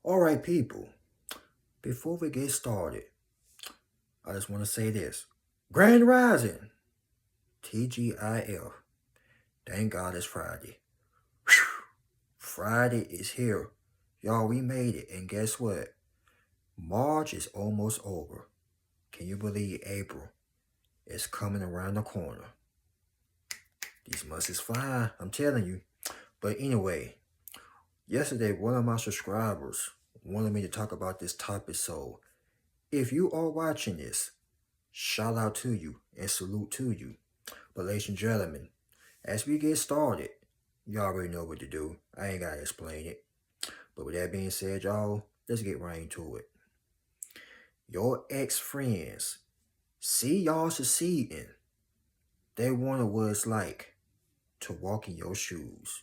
Alright, people, before we get started, I just want to say this. Grand Rising, TGIF. Thank God it's Friday. Whew. Friday is here. Y'all, we made it. And guess what? March is almost over. Can you believe April is coming around the corner? These months is flying, I'm telling you. But anyway, yesterday one of my subscribers wanted me to talk about this topic, so if you are watching this, shout out to you and salute to you. But ladies and gentlemen, as we get started, you already know what to do. I ain't gotta explain it. But with that being said, y'all, let's get right into it. Your ex-friends see y'all succeeding. They wonder what it's like to walk in your shoes.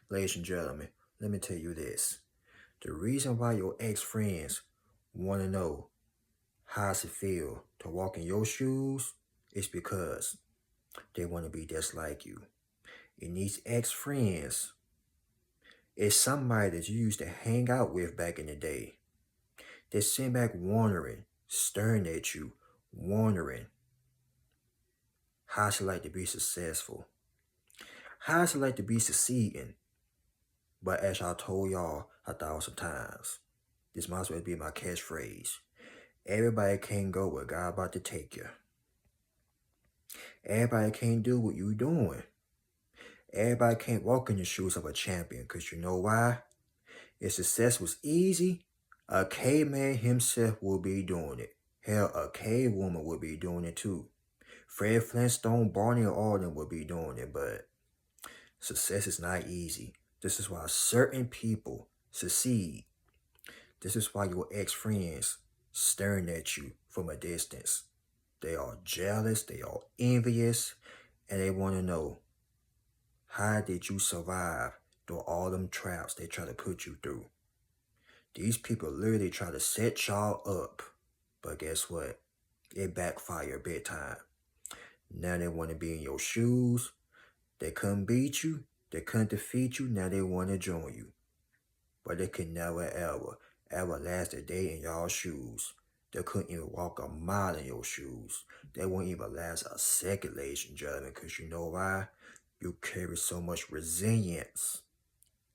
Ladies and gentlemen, let me tell you this. The reason why your ex-friends want to know how does it feel to walk in your shoes is because they want to be just like you. And these ex-friends is somebody that you used to hang out with back in the day. They sit back wondering, staring at you, wondering how's it like to be successful? How's it like to be succeeding? But as I told y'all 1,000 times, this might as well be my catchphrase. Everybody can't go where God about to take you. Everybody can't do what you doing. Everybody can't walk in the shoes of a champion, because you know why? If success was easy, a caveman himself will be doing it. Hell, a cave woman would be doing it too. Fred Flintstone, Barney, and all them would be doing it, but success is not easy. This is why certain people succeed. This is why your ex-friends staring at you from a distance. They are jealous, they are envious, and they want to know, how did you survive through all them traps they try to put you through? These people literally try to set y'all up, but guess what? It backfired big time. Now they want to be in your shoes. They couldn't beat you. They couldn't defeat you. Now they want to join you. But they could never, ever last a day in y'all shoes. They couldn't even walk a mile in your shoes. They won't even last a second, ladies and gentlemen, because you know why? You carry so much resilience.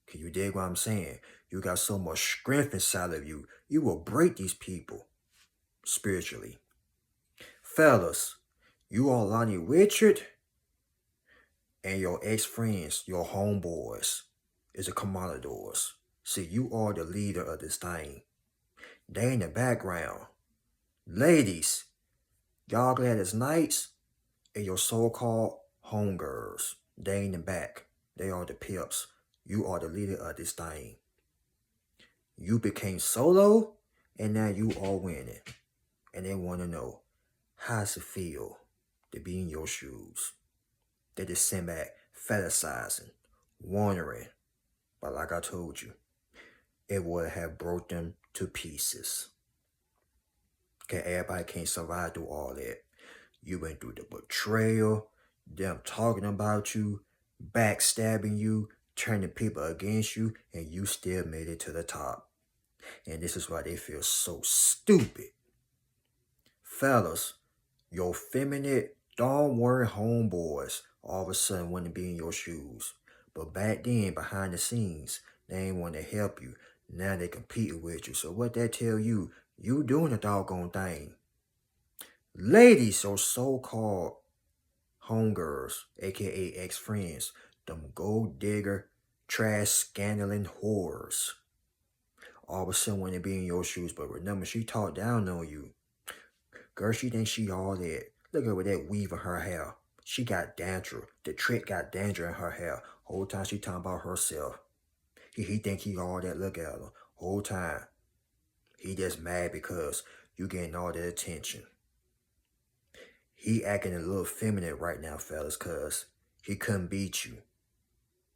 Can you dig what I'm saying? You got so much strength inside of you. You will break these people spiritually. Fellas, you are Lonnie Richard and your ex-friends, your homeboys, is the commodores. See, you are the leader of this thing. They in the background. Ladies, y'all Gladys Knights and your so-called homegirls, they in the back. They are the pips. You are the leader of this thing. You became solo, and now you are winning. And they want to know, how does it feel to be in your shoes? They just sit back fantasizing, wondering. But like I told you, it would have broke them to pieces. Okay, everybody can't survive through all that. You went through the betrayal, them talking about you, backstabbing you, turning people against you, and you still made it to the top. And this is why they feel so stupid. Fellas, your feminine, don't worry homeboys all of a sudden want to be in your shoes. But back then, behind the scenes, they ain't want to help you. Now they competing with you. So what that tell you, you doing the doggone thing. Ladies or so-called homegirls, aka ex-friends, them gold digger, trash scandaling whores. All of a sudden want to be in your shoes, but remember, she talked down on you. Girl, she thinks she all that. Look at her with that weave in her hair. She got dandruff. The trick got dandruff in her hair. Whole time she talking about herself. He think he all that. Look at her. Whole time. He just mad because you getting all that attention. He acting a little feminine right now, fellas, cause he couldn't beat you.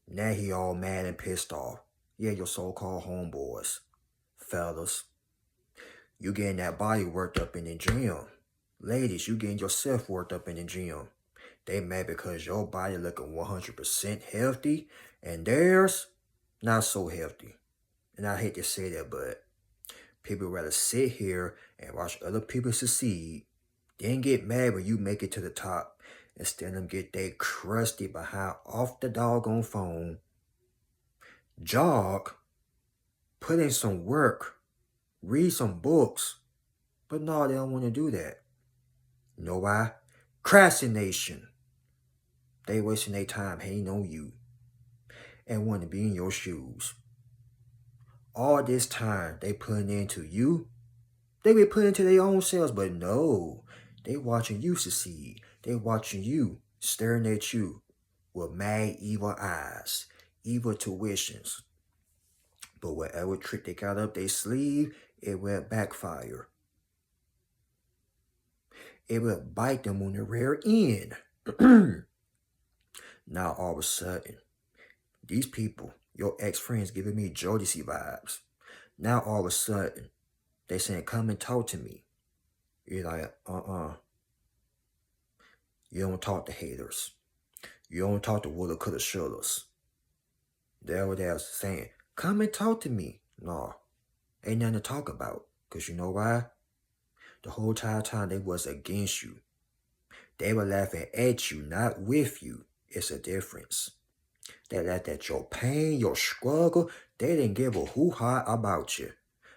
Now he all mad and pissed off. Yeah, your so-called homeboys. Fellas, you getting that body worked up in the gym. Ladies, you getting yourself worked up in the gym. They mad because your body looking 100% healthy and theirs not so healthy. And I hate to say that, but people rather sit here and watch other people succeed, then get mad when you make it to the top, instead of them get they crusty behind off the doggone phone, jog, put in some work, read some books. But no, they don't want to do that. You know why? Procrastination. They wasting their time hating on you and want to be in your shoes. All this time they putting into you, they be putting into their own selves, but no, they watching you succeed. They watching you, staring at you with mad evil eyes, evil tuitions. But whatever trick they got up their sleeve, it will backfire. It will bite them on the rear end. Now all of a sudden, these people, your ex-friends giving me Jodeci vibes. Now all of a sudden, they saying, come and talk to me. You're like, You don't talk to haters. You don't talk to woulda, coulda, shouldas. They're what they're saying, come and talk to me. No, ain't nothing to talk about. Because you know why? The whole entire time they was against you. They were laughing at you, not with you. It's a difference. They laughed at your pain, your struggle. They didn't give a hoo-ha about you.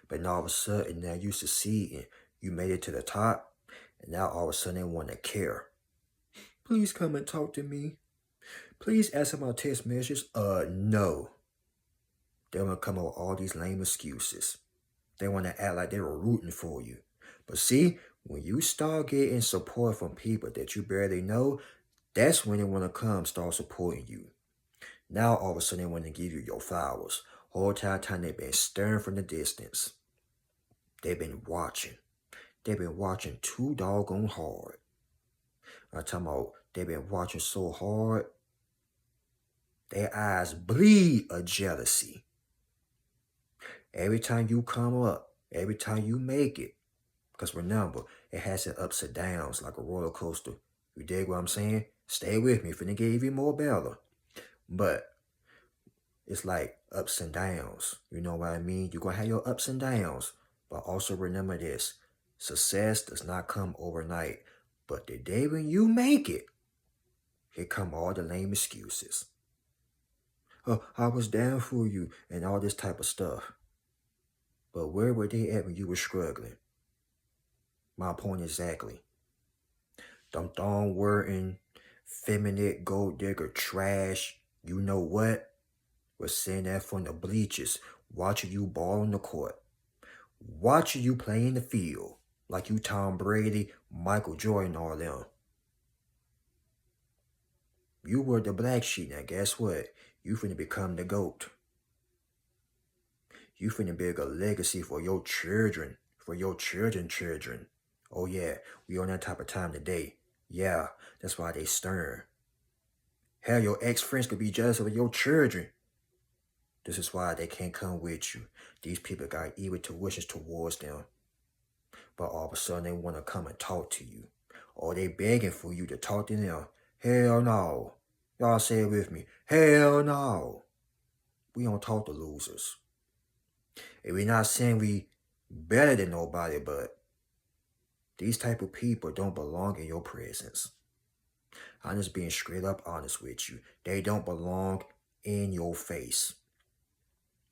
But now all of a sudden, now you succeeding. You made it to the top. And now all of a sudden they want to care. Please come and talk to me. Please answer my text messages. No. They want to come up with all these lame excuses. They want to act like they were rooting for you. But see, when you start getting support from people that you barely know, that's when they want to start supporting you. Now all of a sudden they want to give you your flowers. Whole entire time they've been staring from the distance. They've been watching. They've been watching too doggone hard. I'm talking about they've been watching so hard, their eyes bleed of jealousy. Every time you come up, every time you make it, because remember, it has its ups and downs like a roller coaster. You dig what I'm saying? Stay with me, finna give you more better. But it's like ups and downs. You know what I mean? You're going to have your ups and downs. But also remember this. Success does not come overnight. But the day when you make it, here come all the lame excuses. Oh, I was down for you and all this type of stuff. But where were they at when you were struggling? My point exactly. Them thong wording, feminine gold digger trash, you know what? Was saying that from the bleachers, watching you ball on the court, watching you play in the field, like you Tom Brady, Michael Jordan, all them. You were the black sheep, now guess what? You finna become the GOAT. You finna build a legacy for your children, children. Oh yeah, we on that type of time today. Yeah, that's why they stern. Hell, your ex-friends could be jealous of your children. This is why they can't come with you. These people got evil tuitions towards them. But all of a sudden they want to come and talk to you. Or they begging for you to talk to them. Hell no. Y'all say it with me. Hell no. We don't talk to losers. And we're not saying we better than nobody, but these type of people don't belong in your presence. I'm just being straight up honest with you. They don't belong in your face.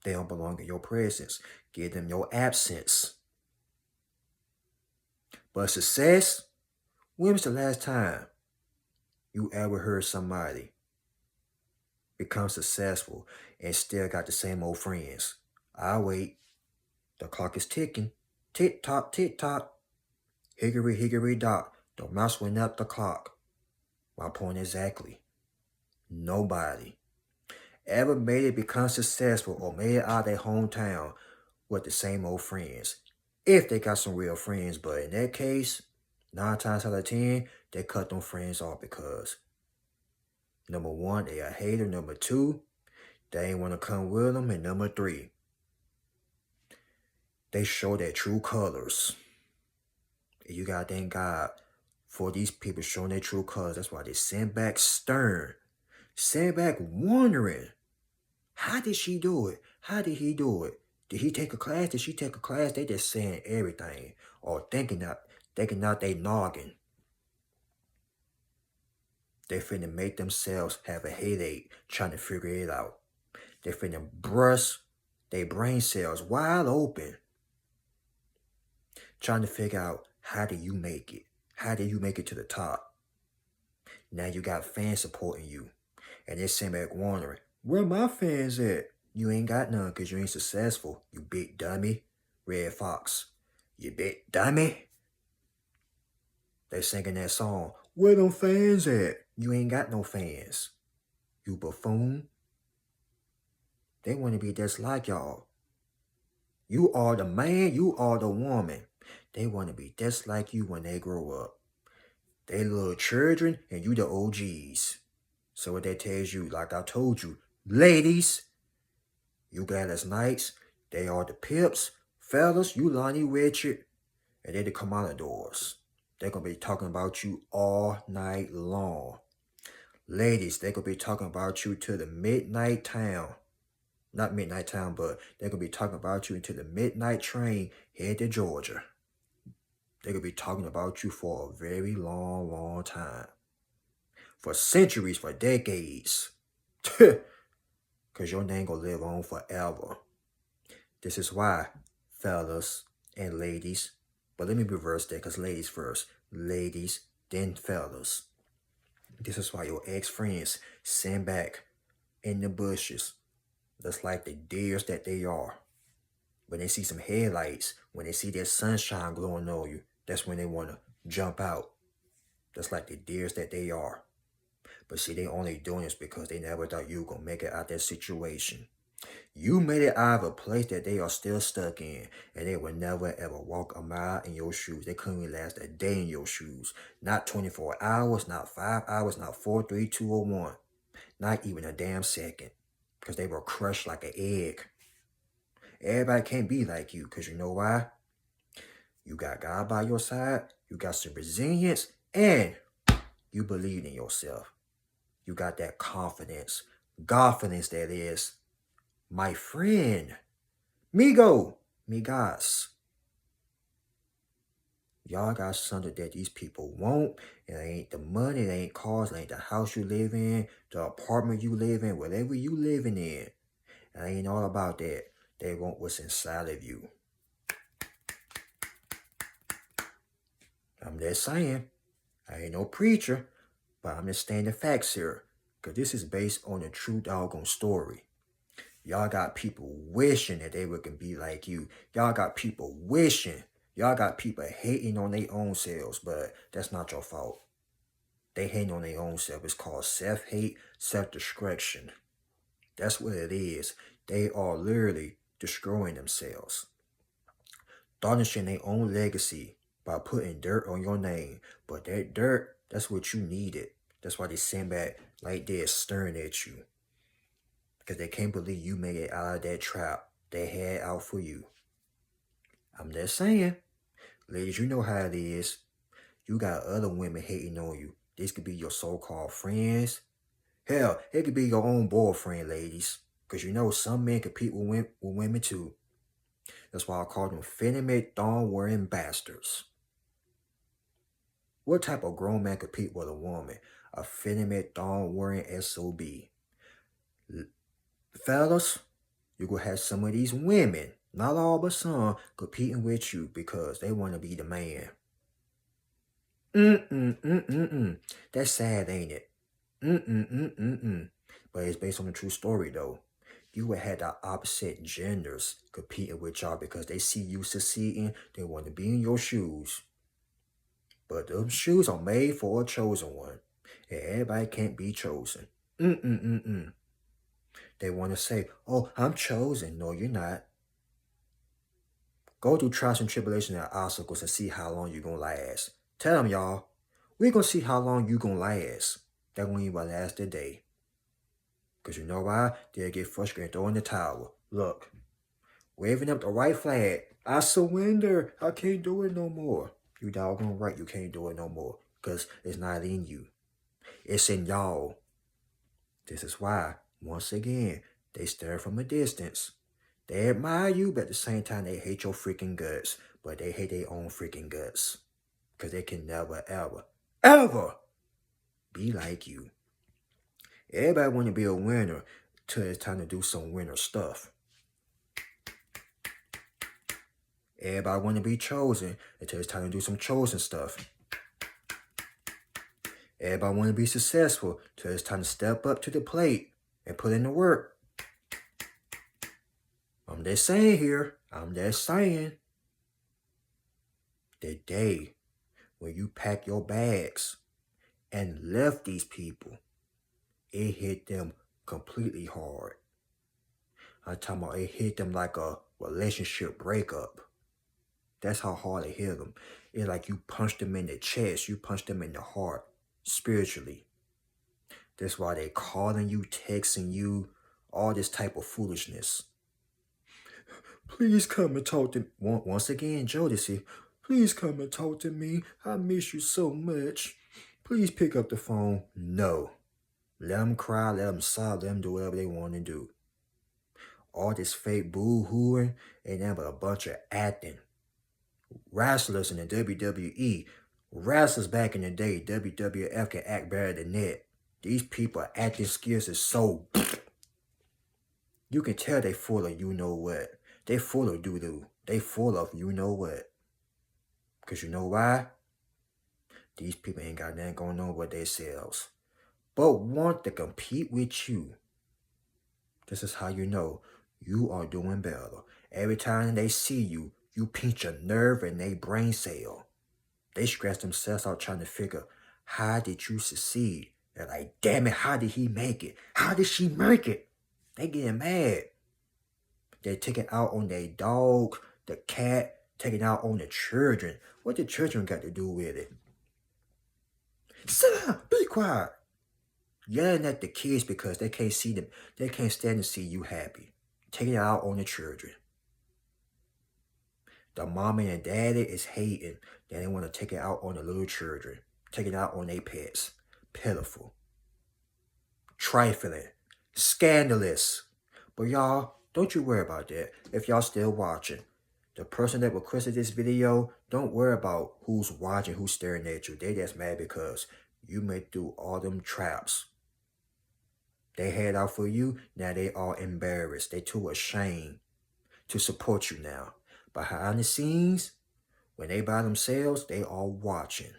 They don't belong in your presence. Give them your absence. But success, when was the last time you ever heard somebody become successful and still got the same old friends? I'll wait. The clock is ticking. Tick tock, tick tock. Hickory, hickory dock. Don't mouse went up the clock. My point exactly. Nobody ever made it become successful or made it out of their hometown with the same old friends. If they got some real friends, but in that case, 9 times out of 10, they cut them friends off because number 1, they a hater. Number 2, they ain't want to come with them. And number 3, they show their true colors. And you gotta thank God for these people showing their true colors. That's why they send back stern. Send back wondering, how did she do it? How did he do it? Did he take a class? Did she take a class? They just saying everything or thinking out they noggin. They finna make themselves have a headache trying to figure it out. They finna brush their brain cells wide open trying to figure out how do you make it? How do you make it to the top? Now you got fans supporting you. And they're sitting back wondering, where my fans at? You ain't got none because you ain't successful, you big dummy. Red Fox, you big dummy. They singing that song, where them fans at? You ain't got no fans, you buffoon. They want to be just like y'all. You are the man, you are the woman. They want to be just like you when they grow up. They little children and you the OGs. So what that tells you, like I told you, ladies, you Gladys Knights, they are the Pips. Fellas, you Lonnie Richard, and they the Commodores. They're going to be talking about you all night long. Ladies, they're going to be talking about you to the midnight town. Not midnight town, but they're going to be talking about you into the midnight train head to Georgia. They're going to be talking about you for a very long, long time. For centuries, for decades. Because your name going to live on forever. This is why, fellas and ladies, but let me reverse that because ladies first. Ladies, then fellas. This is why your ex-friends send back in the bushes, just like the deers that they are. When they see some headlights, when they see that sunshine glowing on you, that's when they want to jump out. Just like the deers that they are. But see, they only doing this because they never thought you were going to make it out that situation. You made it out of a place that they are still stuck in, and they would never ever walk a mile in your shoes. They couldn't even last a day in your shoes. Not 24 hours, not 5 hours, not 4, 3, 2, or 1. Not even a damn second. Because they were crushed like an egg. Everybody can't be like you, because you know why? You got God by your side, you got some resilience, and you believe in yourself. You got that confidence. Godfidence, that is. My friend. Migas. Y'all got something that these people want. It ain't the money, it ain't cars, it ain't the house you live in, the apartment you live in, whatever you living in. It ain't all about that. They want what's inside of you. I'm just saying. I ain't no preacher, but I'm just stating the facts here. Because this is based on a true doggone story. Y'all got people wishing that they would be like you. Y'all got people wishing. Y'all got people hating on their own selves, but that's not your fault. They hating on their own self. It's called self-hate, self-destruction. That's what it is. They are literally destroying themselves. Tarnishing their own legacy by putting dirt on your name. But that dirt, that's what you needed. That's why they send back like they're staring at you. Because they can't believe you made it out of that trap they had out for you. I'm just saying. Ladies, you know how it is. You got other women hating on you. This could be your so-called friends. Hell, it could be your own boyfriend, ladies. Because you know some men compete with women too. That's why I call them Fenimid thorn-wearing bastards. What type of grown man compete with a woman? A Fenimid thorn-wearing SOB. Fellas, you gonna have some of these women, not all but some, competing with you because they want to be the man. That's sad, ain't it? But it's based on a true story, though. You would have the opposite genders competing with y'all because they see you succeeding. They want to be in your shoes. But those shoes are made for a chosen one. And everybody can't be chosen. They want to say, oh, I'm chosen. No, you're not. Go through trials and tribulations and obstacles and see how long you're going to last. Tell them, y'all, we're going to see how long you're going to last. That won't even last a day. Because you know why? They'll get frustrated and throw in the towel. Look, waving up the white flag. I surrender. I can't do it no more. You doggone right you can't do it no more. Because it's not in you. It's in y'all. This is why, once again, they stare from a distance. They admire you, but at the same time, they hate your freaking guts. But they hate their own freaking guts. Because they can never, ever, ever be like you. Everybody want to be a winner till it's time to do some winner stuff. Everybody want to be chosen until it's time to do some chosen stuff. Everybody want to be successful till it's time to step up to the plate and put in the work. I'm just saying here, I'm just saying. The day when you pack your bags and left these people, it hit them completely hard. I'm talking about it hit them like a relationship breakup. That's how hard it hit them. It's like you punched them in the chest. You punched them in the heart, spiritually. That's why they calling you, texting you, all this type of foolishness. Please come and talk to me. Once again, Jodeci, please come and talk to me. I miss you so much. Please pick up the phone. No. Let them cry, let them sob, let them do whatever they want to do. All this fake boo-hooing ain't nothing but a bunch of acting. Wrestlers in the WWE, wrestlers back in the day, WWF can act better than that. These people acting skills is so... You can tell they full of you know what. They full of doo-doo. They full of you know what. Because you know why? These people ain't got nothing going on with themselves, but want to compete with you. This is how you know you are doing better. Every time they see you, you pinch a nerve in their brain cell. They scratch themselves out trying to figure, how did you succeed? They're like, damn it, how did he make it? How did she make it? They getting mad. They take it out on their dog, the cat, taking out on the children. What the children got to do with it? Sit down, be quiet. Yelling at the kids because they can't see them. They can't stand to see you happy. Taking it out on the children. The mama and daddy is hating. They want to take it out on the little children. Take it out on their pets. Pitiful. Trifling. Scandalous. But y'all, don't you worry about that if y'all still watching. The person that requested this video, don't worry about who's watching, who's staring at you. They just mad because you made through all them traps. They head out for you, now they are embarrassed. They too ashamed to support you now. Behind the scenes, when they by themselves, they are watching.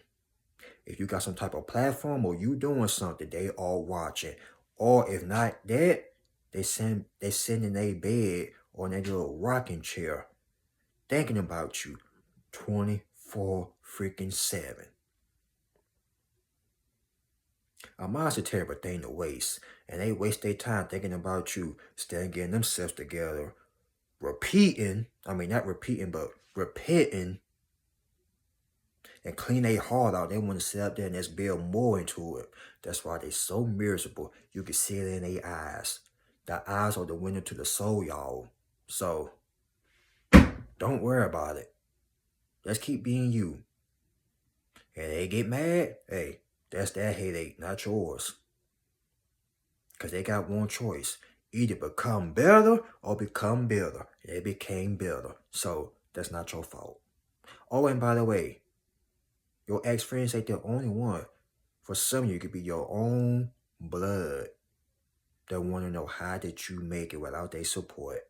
If you got some type of platform or you doing something, they are watching. Or if not that, they send in their bed or in their little rocking chair, thinking about you 24/7. A mind's a terrible thing to waste, and they waste their time thinking about you, still getting themselves together, repeating, and clean their heart out. They want to sit up there and just build more into it. That's why they so miserable. You can see it in their eyes. The eyes are the window to the soul, y'all. So, don't worry about it. Just keep being you. And they get mad, hey, that's their headache, not yours. Because they got one choice. Either become better or become bitter. They became bitter. So, that's not your fault. Oh, and by the way, your ex-friends ain't the only one. For some of you, it could be your own blood. They want to know how did you make it without their support.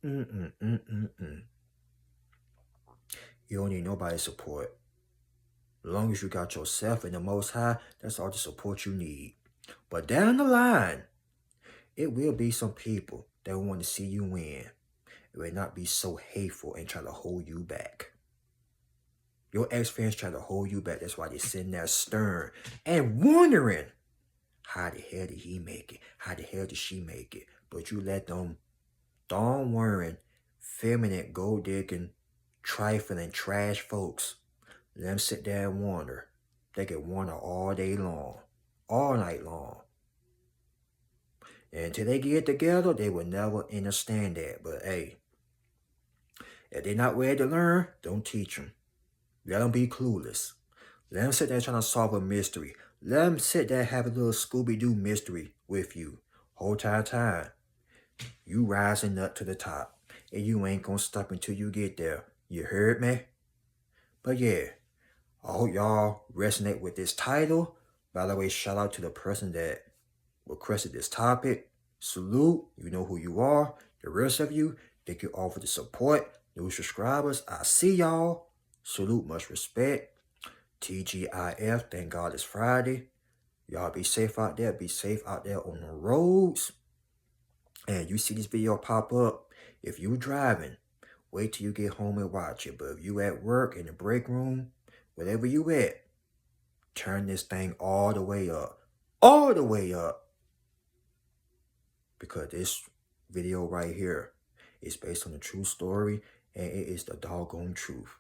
You don't need nobody's support. As long as you got yourself and the Most High, that's all the support you need. But down the line, it will be some people that want to see you win. It will not be so hateful and try to hold you back. Your ex-friends try to hold you back. That's why they're sitting there stern and wondering, how the hell did he make it? How the hell did she make it? But you let them thorn-wearing, feminine, gold-digging, trifling, trash folks, let them sit there and wonder. They can wonder all day long, all night long. And until they get together, they will never understand that. But hey, if they're not ready to learn, don't teach them. Let them be clueless. Let them sit there trying to solve a mystery. Let them sit there and have a little Scooby-Doo mystery with you. Whole time. You rising up to the top, and you ain't gonna stop until you get there. You heard me? But yeah, I hope y'all resonate with this title. By the way, shout out to the person that requested this topic. Salute, you know who you are. The rest of you, thank you all for the support. New subscribers, I see y'all. Salute, much respect. TGIF, thank God it's Friday. Y'all be safe out there. Be safe out there on the roads. And you see this video pop up. If you driving, wait till you get home and watch it. But if you at work, in the break room, wherever you at, turn this thing all the way up. All the way up. Because this video right here is based on a true story, and it is the doggone truth.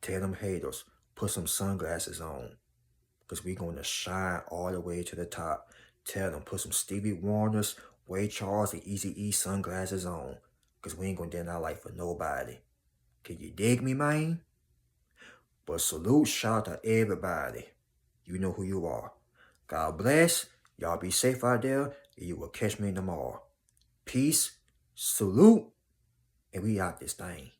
Tell them haters, put some sunglasses on, because we going to shine all the way to the top. Tell them, put some Stevie Wonders, Ray Charles, and Eazy-E sunglasses on, because we ain't going to deny life for nobody. Can you dig me, man? But salute, shout out to everybody. You know who you are. God bless. Y'all be safe out there, and you will catch me tomorrow. Peace, salute, and we out this thing.